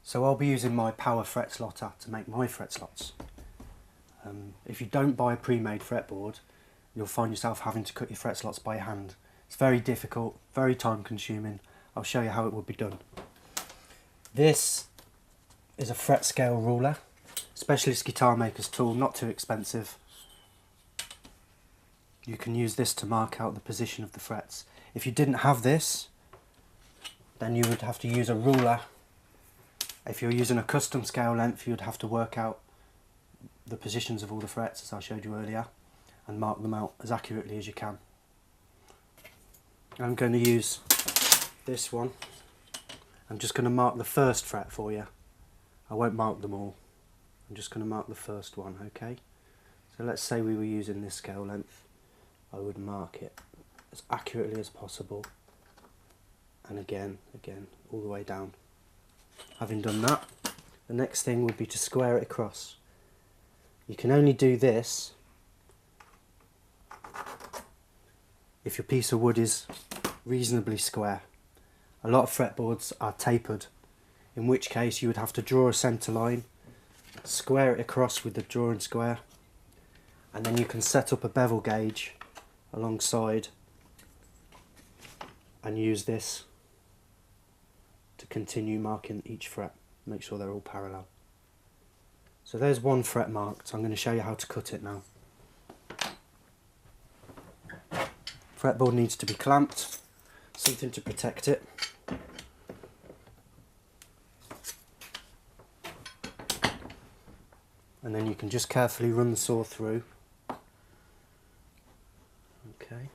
So I'll be using my power fret slotter to make my fret slots. If you don't buy a pre-made fretboard, you'll find yourself having to cut your fret slots by hand. It's very difficult, very time consuming. I'll show you how it would be done. This is a fret scale ruler, specialist guitar maker's tool, not too expensive. You can use this to mark out the position of the frets. If you didn't have this, then you would have to use a ruler. If you're using a custom scale length, you'd have to work out the positions of all the frets, as I showed you earlier, and mark them out as accurately as you can. I'm going to use this one. I'm just going to mark the first fret for you. I won't mark them all. I'm just going to mark the first one, okay? So let's say we were using this scale length. I would mark it as accurately as possible, and again, all the way down. Having done that, the next thing would be to square it across. You can only do this if your piece of wood is reasonably square. A lot of fretboards are tapered, in which case you would have to draw a centre line, square it across with the drawing square, and then you can set up a bevel gauge alongside and use this to continue marking each fret. Make sure they're all parallel. So there's one fret marked. I'm going to show you how to cut it now. Fretboard needs to be clamped, something to protect it. And then you can just carefully run the saw through. Okay.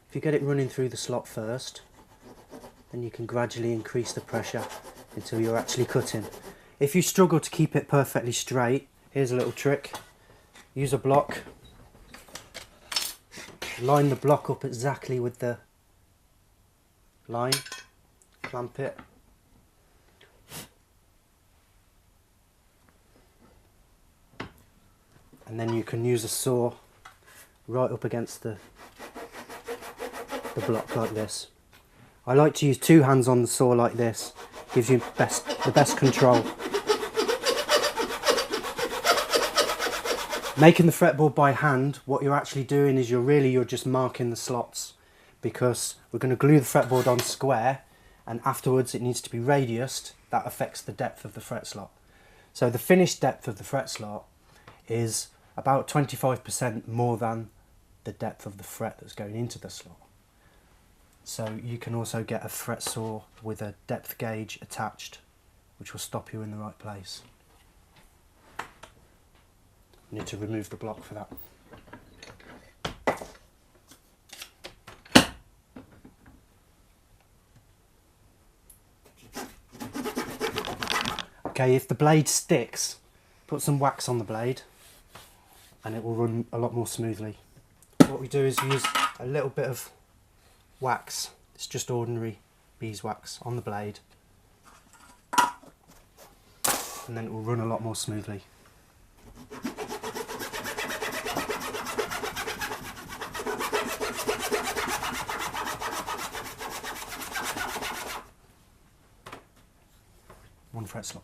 If you get it running through the slot first, then you can gradually increase the pressure until you're actually cutting. If you struggle to keep it perfectly straight, here's a little trick. Use a block. Line the block up exactly with the line. Clamp it. And then you can use a saw right up against the block like this. I like to use two hands on the saw like this. Gives you the best control. Making the fretboard by hand, what you're actually doing is you're just marking the slots, because we're going to glue the fretboard on square, and afterwards it needs to be radiused. That affects the depth of the fret slot. So the finished depth of the fret slot is about 25% more than the depth of the fret that's going into the slot. So you can also get a fret saw with a depth gauge attached, which will stop you in the right place. You need to remove the block for that. Okay, if the blade sticks, put some wax on the blade and it will run a lot more smoothly. What we do is use a little bit of wax. It's just ordinary beeswax on the blade, and then it will run a lot more smoothly. One fret slot.